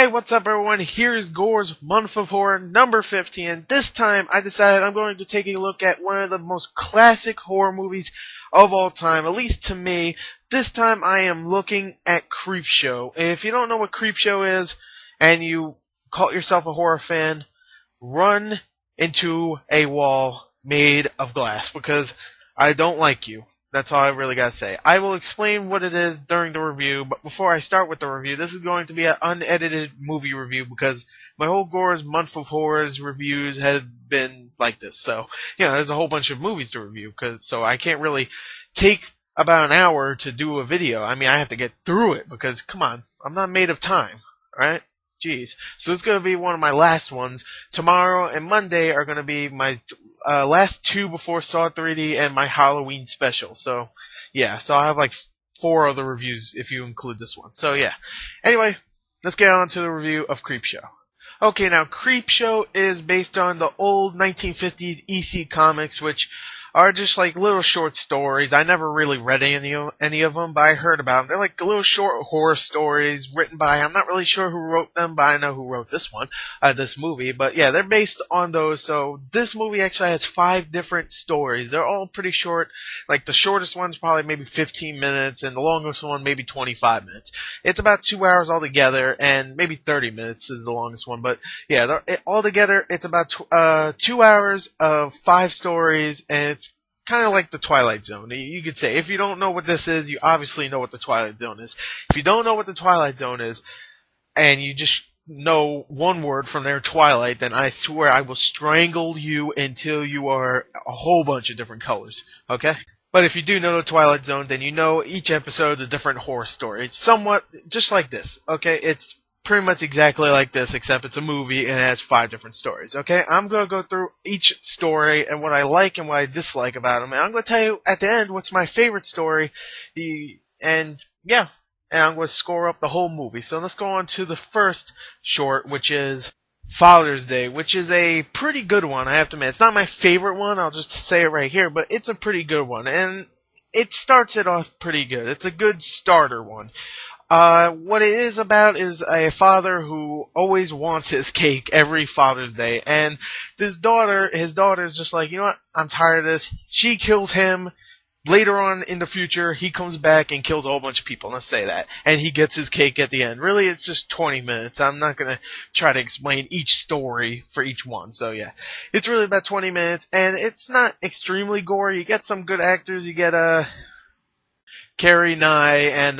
Hey, what's up everyone? Here's Gors Month of Horror number 50, and this time I decided I'm going to take a look at one of the most classic horror movies of all time, at least to me. This time I am looking at Creepshow. If you don't know what Creepshow is, and you call yourself a horror fan, run into a wall made of glass, because I don't like you. That's all I really gotta say. I will explain what it is during the review, but before I start with the review, this is going to be an unedited movie review because my whole Gors Month of Horrors reviews have been like this. So, there's a whole bunch of movies to review, so I can't really take about an hour to do a video. I mean, I have to get through it because, come on, I'm not made of time, alright? Jeez. So it's going to be one of my last ones. Tomorrow and Monday are going to be my last two before Saw 3D and my Halloween special. So, so I'll have like 4 other reviews if you include this one. So, Anyway, let's get on to the review of Creepshow. Okay, now Creepshow is based on the old 1950s EC comics, which are just like little short stories. I never really read any of them, but I heard about them. They're like little short horror stories written by, I'm not really sure who wrote them, but I know who wrote this one, this movie. But yeah, they're based on those. So this movie actually has 5 different stories. They're all pretty short. Like the shortest one's probably maybe 15 minutes, and the longest one maybe 25 minutes. It's about 2 hours altogether, and maybe 30 minutes is the longest one. But yeah, altogether it's about 2 hours of 5 stories, and it's kind of like the Twilight Zone. You could say, if you don't know what this is, you obviously know what the Twilight Zone is. If you don't know what the Twilight Zone is, and you just know one word from their Twilight, then I swear I will strangle you until you are a whole bunch of different colors, okay? But if you do know the Twilight Zone, then you know each episode is a different horror story. It's somewhat just like this, okay? It's pretty much exactly like this, except it's a movie and it has 5 different stories, okay? I'm going to go through each story and what I like and what I dislike about them, and I'm going to tell you at the end what's my favorite story, and I'm going to score up the whole movie. So let's go on to the first short, which is Father's Day, which is a pretty good one, I have to admit. It's not my favorite one, I'll just say it right here, but it's a pretty good one, and it starts it off pretty good. It's a good starter one. What it is about is a father who always wants his cake every Father's Day, and his daughter's just like, you know what, I'm tired of this. She kills him. Later on in the future, he comes back and kills a whole bunch of people, let's say that, and he gets his cake at the end. Really, it's just 20 minutes. I'm not going to try to explain each story for each one, so yeah. It's really about 20 minutes, and it's not extremely gory. You get some good actors. You get, Carrie Nye and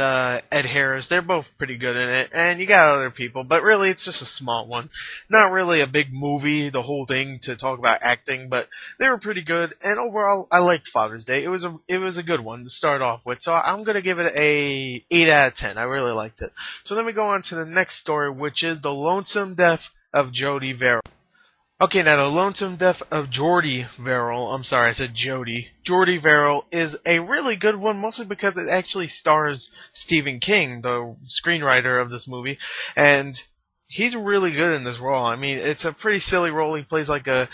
Ed Harris, they're both pretty good in it, and you got other people, but really it's just a small one. Not really a big movie, the whole thing, to talk about acting, but they were pretty good, and overall I liked Father's Day. It was a good one to start off with, so I'm going to give it a 8 out of 10. I really liked it. So then we go on to the next story, which is The Lonesome Death of Jody Verrill. Okay, now The Lonesome Death of Jordy Verrill, I'm sorry, I said Jody. Jordy Verrill is a really good one, mostly because it actually stars Stephen King, the screenwriter of this movie, and he's really good in this role. I mean, it's a pretty silly role. He plays like a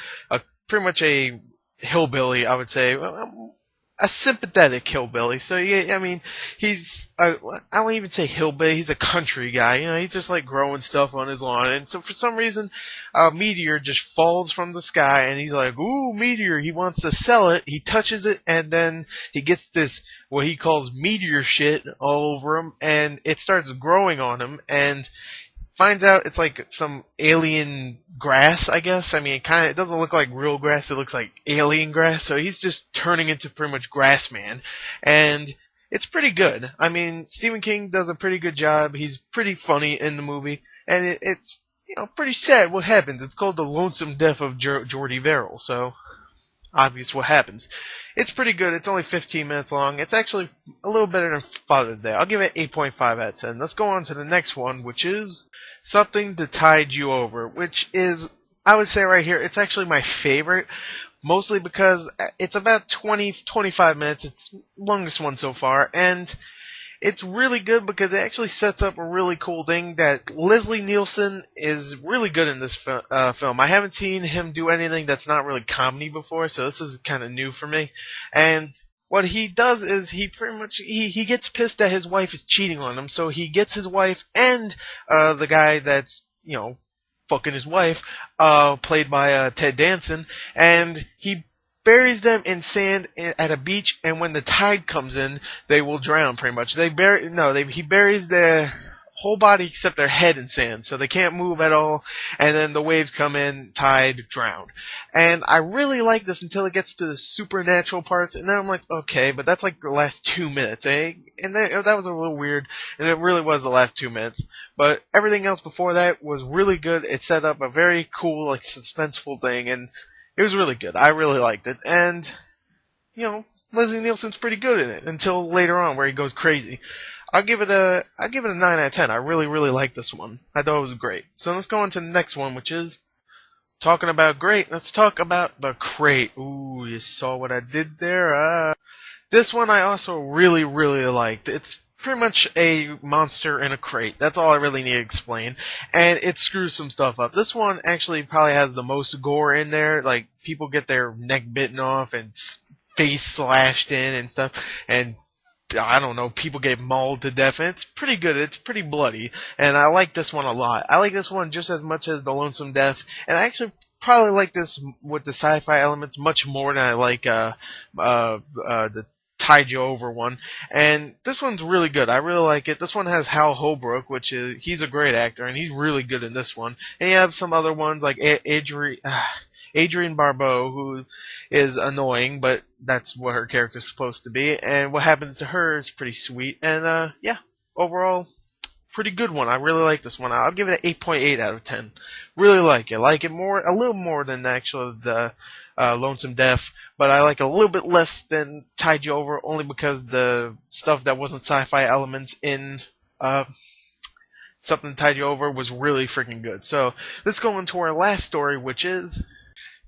pretty much a hillbilly, I would say. A sympathetic hillbilly. So yeah, I mean, I won't even say hillbilly, he's a country guy, he's just like growing stuff on his lawn, and so for some reason, a meteor just falls from the sky, and he's like, ooh, meteor, he wants to sell it, he touches it, and then he gets this, what he calls meteor shit all over him, and it starts growing on him, and finds out it's like some alien grass, I guess. I mean, it doesn't look like real grass, it looks like alien grass, so he's just turning into pretty much Grass Man, and it's pretty good. I mean, Stephen King does a pretty good job, he's pretty funny in the movie, and it's pretty sad what happens. It's called The Lonesome Death of Jordy Verrill, so obvious what happens. It's pretty good. It's only 15 minutes long. It's actually a little better than Father's Day. I'll give it 8.5 out of 10. Let's go on to the next one, which is Something to Tide You Over, which is, I would say right here, it's actually my favorite, mostly because it's about 20-25 minutes. It's the longest one so far, and it's really good because it actually sets up a really cool thing that Leslie Nielsen is really good in this film. I haven't seen him do anything that's not really comedy before, so this is kind of new for me. And what he does is he pretty much he gets pissed that his wife is cheating on him, so he gets his wife and the guy that's fucking his wife, played by Ted Danson, and he buries them in sand at a beach, and when the tide comes in, they will drown pretty much. He buries their whole body except their head in sand, so they can't move at all, and then the waves come in, tide, drown. And I really like this until it gets to the supernatural parts, and then I'm like, okay, but that's like the last 2 minutes, eh? And that was a little weird, and it really was the last 2 minutes. But everything else before that was really good. It set up a very cool, like, suspenseful thing, and it was really good. I really liked it, and, Leslie Nielsen's pretty good in it, until later on where he goes crazy. I'll give it a 9 out of 10. I really, really like this one. I thought it was great. So let's go on to the next one, which is talking about great. Let's talk about The Crate. Ooh, you saw what I did there? This one I also really, really liked. It's pretty much a monster in a crate. That's all I really need to explain. And it screws some stuff up. This one actually probably has the most gore in there. Like, people get their neck bitten off and face slashed in and stuff. And I don't know, people get mauled to death, and it's pretty good. It's pretty bloody, and I like this one a lot. I like this one just as much as The Lonesome Death, and I actually probably like this with the sci-fi elements much more than I like the Tide You Over one. And this one's really good. I really like it. This one has Hal Holbrook, which he's a great actor, and he's really good in this one. And you have some other ones like Adrienne Barbeau, who is annoying, but that's what her character's supposed to be, and what happens to her is pretty sweet, and overall, pretty good one. I really like this one. I'll give it an 8.8 out of 10. Really like it. Like it a little more than actually the Lonesome Death, but I like it a little bit less than Tide You Over, only because the stuff that wasn't sci-fi elements in Something Tide You Over was really freaking good. So, let's go into our last story, which is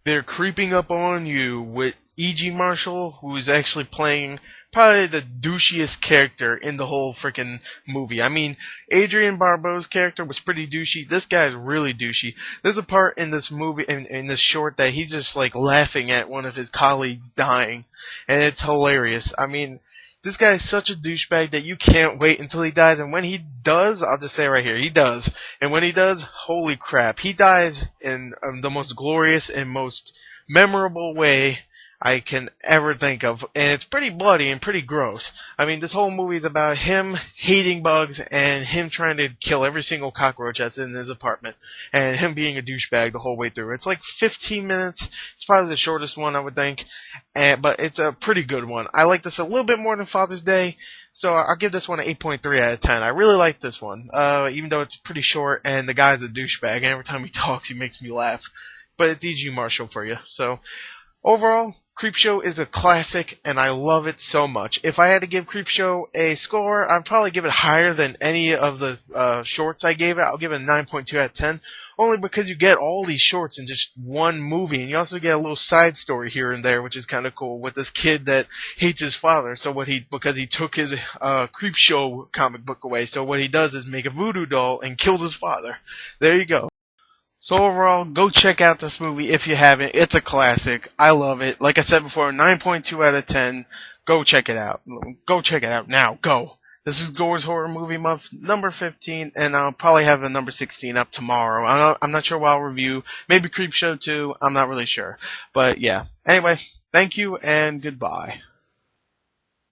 They're Creeping Up on You with E.G. Marshall, who's actually playing probably the douchiest character in the whole freaking movie. I mean, Adrienne Barbeau's character was pretty douchey. This guy's really douchey. There's a part in this movie, in this short, that he's just like laughing at one of his colleagues dying, and it's hilarious. I mean, this guy is such a douchebag that you can't wait until he dies, and when he does, I'll just say right here, he does. And when he does, holy crap, he dies in the most glorious and most memorable way I can ever think of, and it's pretty bloody and pretty gross. I mean, this whole movie is about him hating bugs and him trying to kill every single cockroach that's in his apartment, and him being a douchebag the whole way through. It's like 15 minutes. It's probably the shortest one, I would think, but it's a pretty good one. I like this a little bit more than Father's Day, so I'll give this one an 8.3 out of 10. I really like this one, even though it's pretty short, and the guy's a douchebag, and every time he talks, he makes me laugh. But it's E.G. Marshall for you, so overall, Creepshow is a classic, and I love it so much. If I had to give Creepshow a score, I'd probably give it higher than any of the shorts I gave it. I'll give it a 9.2 out of 10, only because you get all these shorts in just one movie, and you also get a little side story here and there, which is kind of cool, with this kid that hates his father, because he took his Creepshow comic book away, so what he does is make a voodoo doll and kills his father. There you go. So overall, go check out this movie if you haven't. It's a classic. I love it. Like I said before, 9.2 out of 10. Go check it out. Go check it out now. Go. This is Gors Horror Movie Month, number 15, and I'll probably have a number 16 up tomorrow. I'm not sure what I'll review. Maybe Creepshow 2. I'm not really sure. But yeah. Anyway, thank you and goodbye.